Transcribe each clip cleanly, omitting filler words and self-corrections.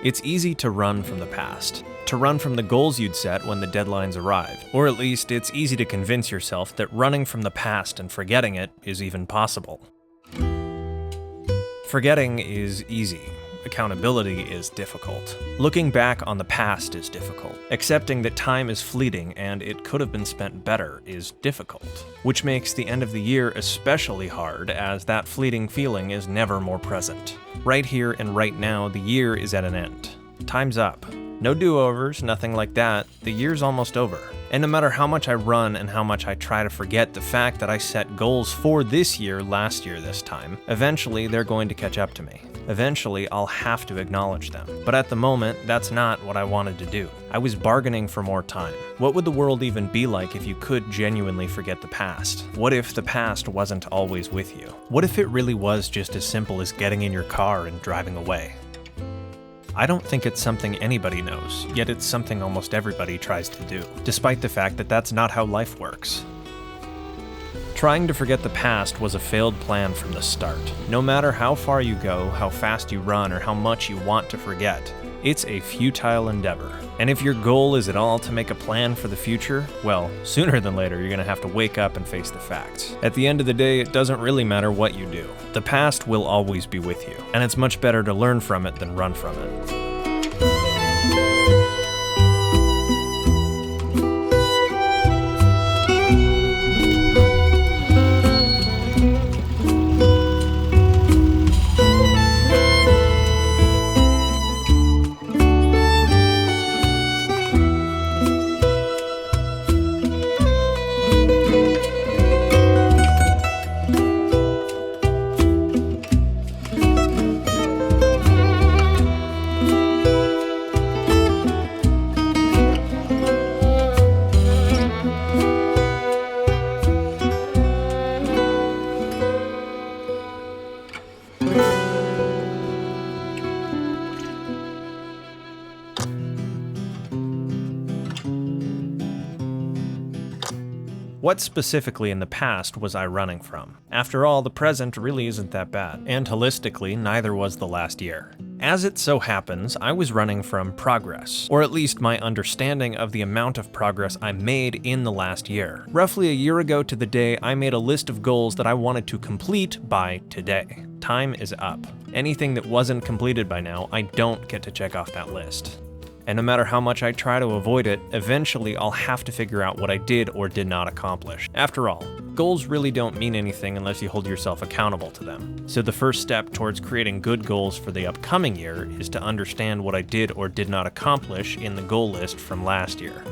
It's easy to run from the past, to run from the goals you'd set when the deadlines arrived, or at least it's easy to convince yourself that running from the past and forgetting it is even possible. Forgetting is easy. Accountability is difficult. Looking back on the past is difficult. Accepting that time is fleeting and it could have been spent better is difficult, which makes the end of the year especially hard as that fleeting feeling is never more present. Right here and right now, the year is at an end. Time's up. No do-overs, nothing like that. The year's almost over. And no matter how much I run and how much I try to forget the fact that I set goals for this year last year this time, eventually they're going to catch up to me. Eventually, I'll have to acknowledge them. But at the moment, that's not what I wanted to do. I was bargaining for more time. What would the world even be like if you could genuinely forget the past? What if the past wasn't always with you? What if it really was just as simple as getting in your car and driving away? I don't think it's something anybody knows, yet it's something almost everybody tries to do, despite the fact that that's not how life works. Trying to forget the past was a failed plan from the start. No matter how far you go, how fast you run, or how much you want to forget, it's a futile endeavor. And if your goal is at all to make a plan for the future, well, sooner than later you're going to have to wake up and face the facts. At the end of the day, it doesn't really matter what you do. The past will always be with you, and it's much better to learn from it than run from it. What specifically in the past was I running from? After all, the present really isn't that bad, and holistically, neither was the last year. As it so happens, I was running from progress, or at least my understanding of the amount of progress I made in the last year. Roughly a year ago to the day, I made a list of goals that I wanted to complete by today. Time is up. Anything that wasn't completed by now, I don't get to check off that list. And no matter how much I try to avoid it, eventually I'll have to figure out what I did or did not accomplish. After all, goals really don't mean anything unless you hold yourself accountable to them. So the first step towards creating good goals for the upcoming year is to understand what I did or did not accomplish in the goal list from last year.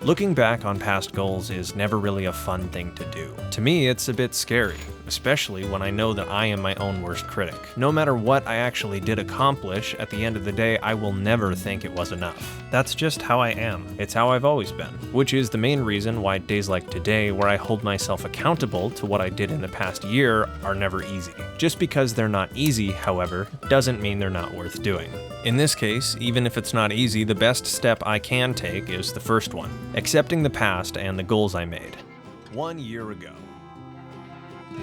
Looking back on past goals is never really a fun thing to do. To me, it's a bit scary, especially when I know that I am my own worst critic. No matter what I actually did accomplish, at the end of the day, I will never think it was enough. That's just how I am. It's how I've always been, which is the main reason why days like today, where I hold myself accountable to what I did in the past year, are never easy. Just because they're not easy, however, doesn't mean they're not worth doing. In this case, even if it's not easy, the best step I can take is the first one, accepting the past and the goals I made. 1 year ago,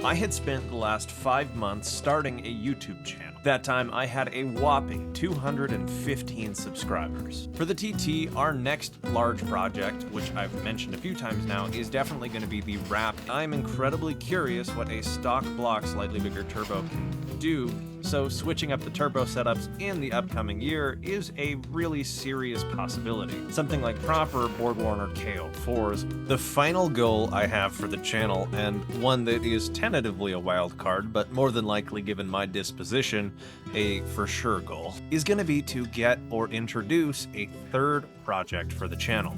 I had spent the last 5 months starting a YouTube channel. That time, I had a whopping 215 subscribers. For the TT, our next large project, which I've mentioned a few times now, is definitely going to be the wrap. I'm incredibly curious what a stock block slightly bigger turbo can do, so switching up the turbo setups in the upcoming year is a really serious possibility. Something like proper BorgWarner KO4s. The final goal I have for the channel, and one that is tentatively a wild card, but more than likely given my disposition, a for sure goal, is going to be to get or introduce a third project for the channel.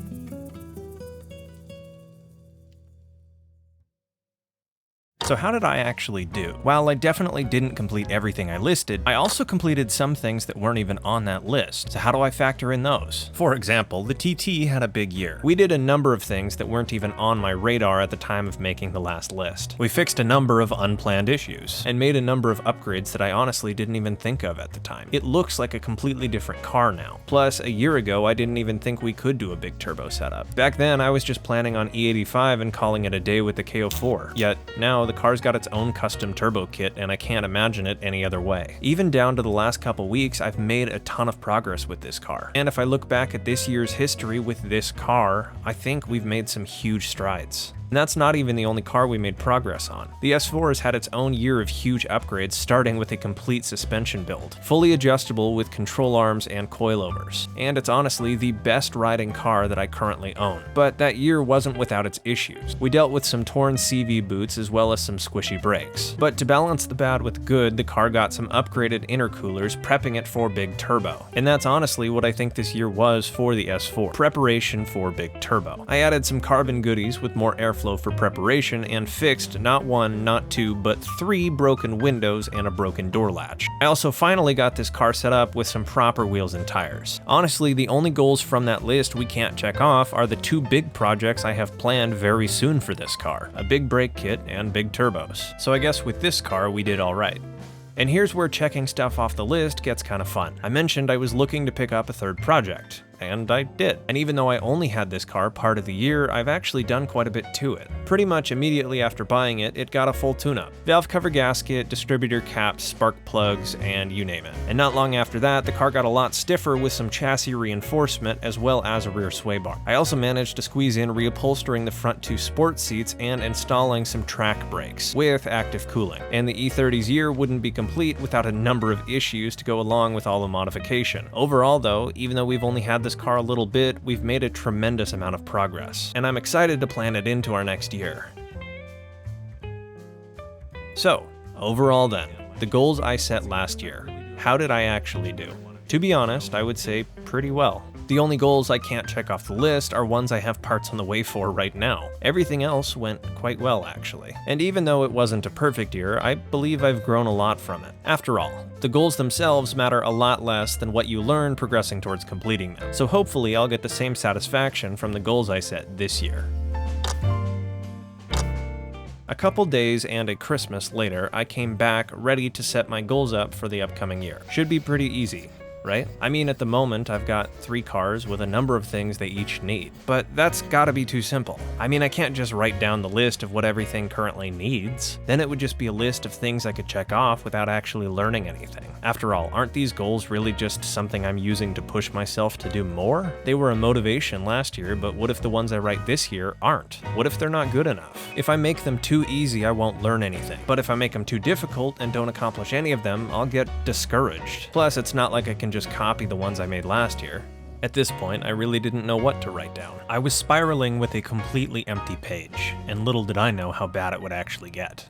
So how did I actually do? While I definitely didn't complete everything I listed, I also completed some things that weren't even on that list. So how do I factor in those? For example, the TT had a big year. We did a number of things that weren't even on my radar at the time of making the last list. We fixed a number of unplanned issues, and made a number of upgrades that I honestly didn't even think of at the time. It looks like a completely different car now. Plus, a year ago, I didn't even think we could do a big turbo setup. Back then, I was just planning on E85 and calling it a day with the KO4. Yet, now the car's got its own custom turbo kit, and I can't imagine it any other way. Even down to the last couple weeks, I've made a ton of progress with this car. And if I look back at this year's history with this car, I think we've made some huge strides. And that's not even the only car we made progress on. The S4 has had its own year of huge upgrades, starting with a complete suspension build, fully adjustable with control arms and coilovers. And it's honestly the best riding car that I currently own. But that year wasn't without its issues. We dealt with some torn CV boots as well as some squishy brakes. But to balance the bad with good, the car got some upgraded intercoolers, prepping it for big turbo. And that's honestly what I think this year was for the S4, preparation for big turbo. I added some carbon goodies with more airflow for preparation and fixed not one, not two, but 3 broken windows and a broken door latch. I also finally got this car set up with some proper wheels and tires. Honestly, the only goals from that list we can't check off are the 2 big projects I have planned very soon for this car, a big brake kit and big turbos. So I guess with this car we did alright. And here's where checking stuff off the list gets kind of fun. I mentioned I was looking to pick up a 3rd project. And I did. And even though I only had this car part of the year, I've actually done quite a bit to it. Pretty much immediately after buying it, it got a full tune-up. Valve cover gasket, distributor caps, spark plugs, and you name it. And not long after that, the car got a lot stiffer with some chassis reinforcement as well as a rear sway bar. I also managed to squeeze in reupholstering the front 2 sports seats and installing some track brakes with active cooling. And the E30's year wouldn't be complete without a number of issues to go along with all the modification. Overall though, even though we've only had this car a little bit, we've made a tremendous amount of progress, and I'm excited to plan it into our next year. So, overall then, the goals I set last year, how did I actually do? To be honest, I would say pretty well. The only goals I can't check off the list are ones I have parts on the way for right now. Everything else went quite well, actually. And even though it wasn't a perfect year, I believe I've grown a lot from it. After all, the goals themselves matter a lot less than what you learn progressing towards completing them. So hopefully I'll get the same satisfaction from the goals I set this year. A couple days and a Christmas later, I came back ready to set my goals up for the upcoming year. Should be pretty easy, right? I mean, at the moment, I've got 3 cars with a number of things they each need, but that's gotta be too simple. I mean, I can't just write down the list of what everything currently needs. Then it would just be a list of things I could check off without actually learning anything. After all, aren't these goals really just something I'm using to push myself to do more? They were a motivation last year, but what if the ones I write this year aren't? What if they're not good enough? If I make them too easy, I won't learn anything. But if I make them too difficult and don't accomplish any of them, I'll get discouraged. Plus, it's not like I can just copy the ones I made last year. At this point, I really didn't know what to write down. I was spiraling with a completely empty page, and little did I know how bad it would actually get.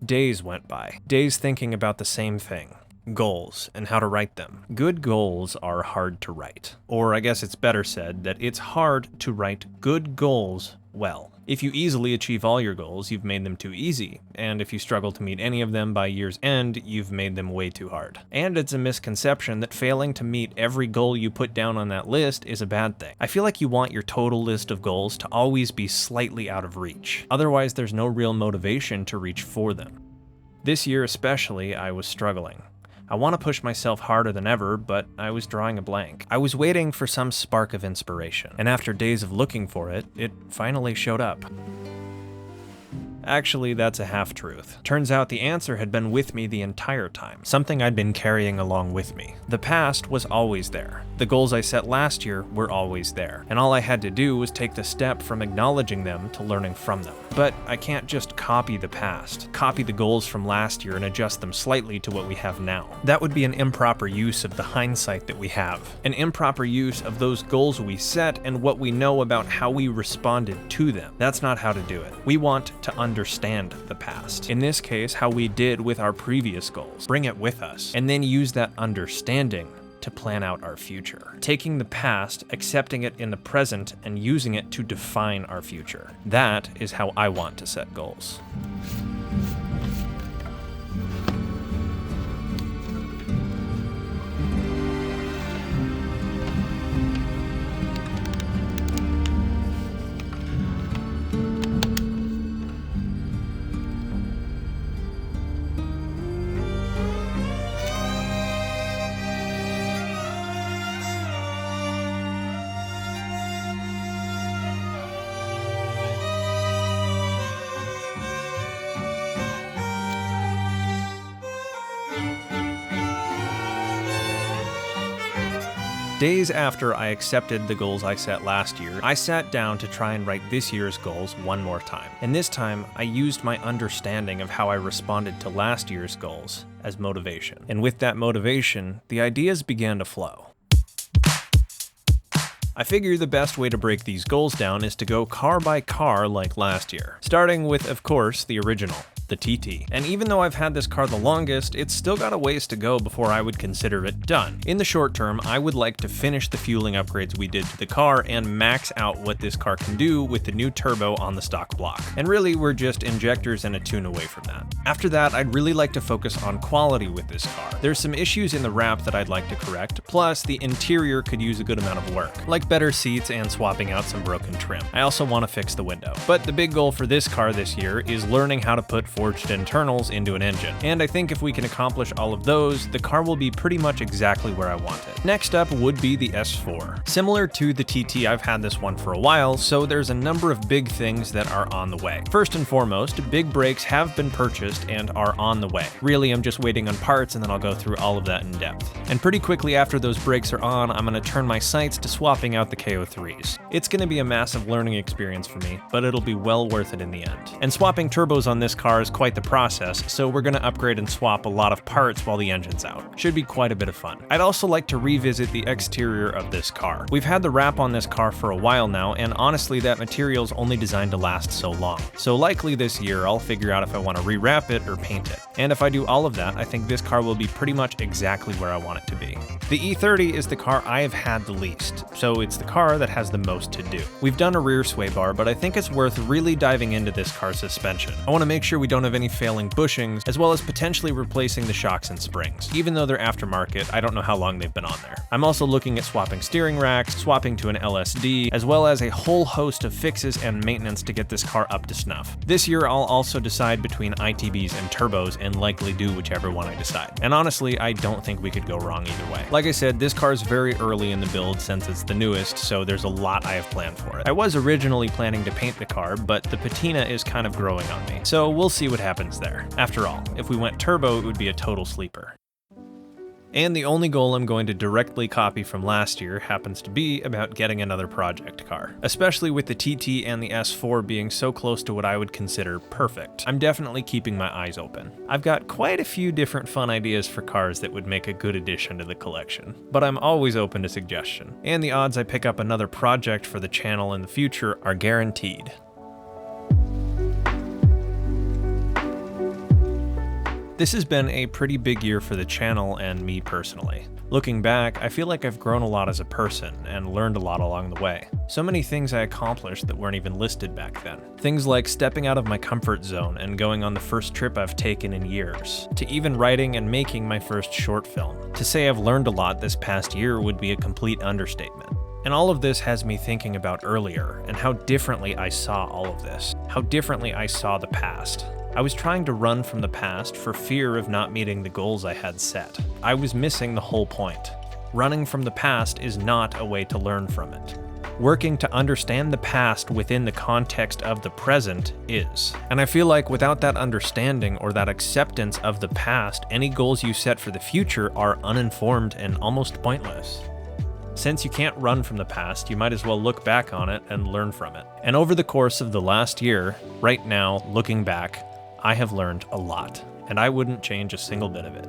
Days went by. Days thinking about the same thing. Goals, and how to write them. Good goals are hard to write. Or I guess it's better said that it's hard to write good goals well. If you easily achieve all your goals, you've made them too easy, and if you struggle to meet any of them by year's end, you've made them way too hard. And it's a misconception that failing to meet every goal you put down on that list is a bad thing. I feel like you want your total list of goals to always be slightly out of reach. Otherwise, there's no real motivation to reach for them. This year especially, I was struggling. I want to push myself harder than ever, but I was drawing a blank. I was waiting for some spark of inspiration, and after days of looking for it, it finally showed up. Actually, that's a half-truth. Turns out the answer had been with me the entire time, something I'd been carrying along with me. The past was always there. The goals I set last year were always there, and all I had to do was take the step from acknowledging them to learning from them. But I can't just copy the past, copy the goals from last year and adjust them slightly to what we have now. That would be an improper use of the hindsight that we have, an improper use of those goals we set and what we know about how we responded to them. That's not how to do it. We want to understand the past. In this case, how we did with our previous goals. Bring it with us, and then use that understanding to plan out our future. Taking the past, accepting it in the present, and using it to define our future. That is how I want to set goals. Days after I accepted the goals I set last year, I sat down to try and write this year's goals one more time. And this time, I used my understanding of how I responded to last year's goals as motivation. And with that motivation, the ideas began to flow. I figure the best way to break these goals down is to go car by car like last year, starting with, of course, the original, the TT. And even though I've had this car the longest, it's still got a ways to go before I would consider it done. In the short term, I would like to finish the fueling upgrades we did to the car and max out what this car can do with the new turbo on the stock block. And really, we're just injectors and a tune away from that. After that, I'd really like to focus on quality with this car. There's some issues in the wrap that I'd like to correct, plus the interior could use a good amount of work, like better seats and swapping out some broken trim. I also want to fix the window. But the big goal for this car this year is learning how to put forged internals into an engine. And I think if we can accomplish all of those, the car will be pretty much exactly where I want it. Next up would be the S4. Similar to the TT, I've had this one for a while, so there's a number of big things that are on the way. First and foremost, big brakes have been purchased and are on the way. Really, I'm just waiting on parts and then I'll go through all of that in depth. And pretty quickly after those brakes are on, I'm going to turn my sights to swapping out the KO3s. It's going to be a massive learning experience for me, but it'll be well worth it in the end. And swapping turbos on this car is quite the process, so we're going to upgrade and swap a lot of parts while the engine's out. Should be quite a bit of fun. I'd also like to revisit the exterior of this car. We've had the wrap on this car for a while now, and honestly that material's only designed to last so long. So likely this year I'll figure out if I want to rewrap it or paint it. And if I do all of that, I think this car will be pretty much exactly where I want it to be. The E30 is the car I have had the least, so it's the car that has the most to do. We've done a rear sway bar, but I think it's worth really diving into this car's suspension. I want to make sure we don't have any failing bushings, as well as potentially replacing the shocks and springs. Even though they're aftermarket, I don't know how long they've been on there. I'm also looking at swapping steering racks, swapping to an LSD, as well as a whole host of fixes and maintenance to get this car up to snuff. This year I'll also decide between ITBs and turbos and likely do whichever one I decide. And honestly, I don't think we could go wrong either way. Like I said, this car is very early in the build since it's the newest, so there's a lot I have planned for it. I was originally planning to paint the car, but the patina is kind of growing on me, so we'll see what happens there. After all, if we went turbo, it would be a total sleeper. And the only goal I'm going to directly copy from last year happens to be about getting another project car. Especially with the TT and the S4 being so close to what I would consider perfect. I'm definitely keeping my eyes open. I've got quite a few different fun ideas for cars that would make a good addition to the collection, but I'm always open to suggestion. And the odds I pick up another project for the channel in the future are guaranteed. This has been a pretty big year for the channel and me personally. Looking back, I feel like I've grown a lot as a person and learned a lot along the way. So many things I accomplished that weren't even listed back then. Things like stepping out of my comfort zone and going on the first trip I've taken in years, to even writing and making my first short film. To say I've learned a lot this past year would be a complete understatement. And all of this has me thinking about earlier and how differently I saw all of this, how differently I saw the past. I was trying to run from the past for fear of not meeting the goals I had set. I was missing the whole point. Running from the past is not a way to learn from it. Working to understand the past within the context of the present is. And I feel like without that understanding or that acceptance of the past, any goals you set for the future are uninformed and almost pointless. Since you can't run from the past, you might as well look back on it and learn from it. And over the course of the last year, right now, looking back, I have learned a lot, and I wouldn't change a single bit of it.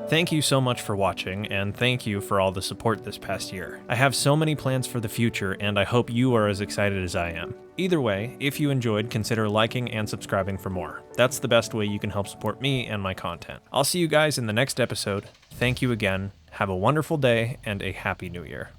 Thank you so much for watching, and thank you for all the support this past year. I have so many plans for the future, and I hope you are as excited as I am. Either way, if you enjoyed, consider liking and subscribing for more. That's the best way you can help support me and my content. I'll see you guys in the next episode. Thank you again, have a wonderful day, and a happy new year.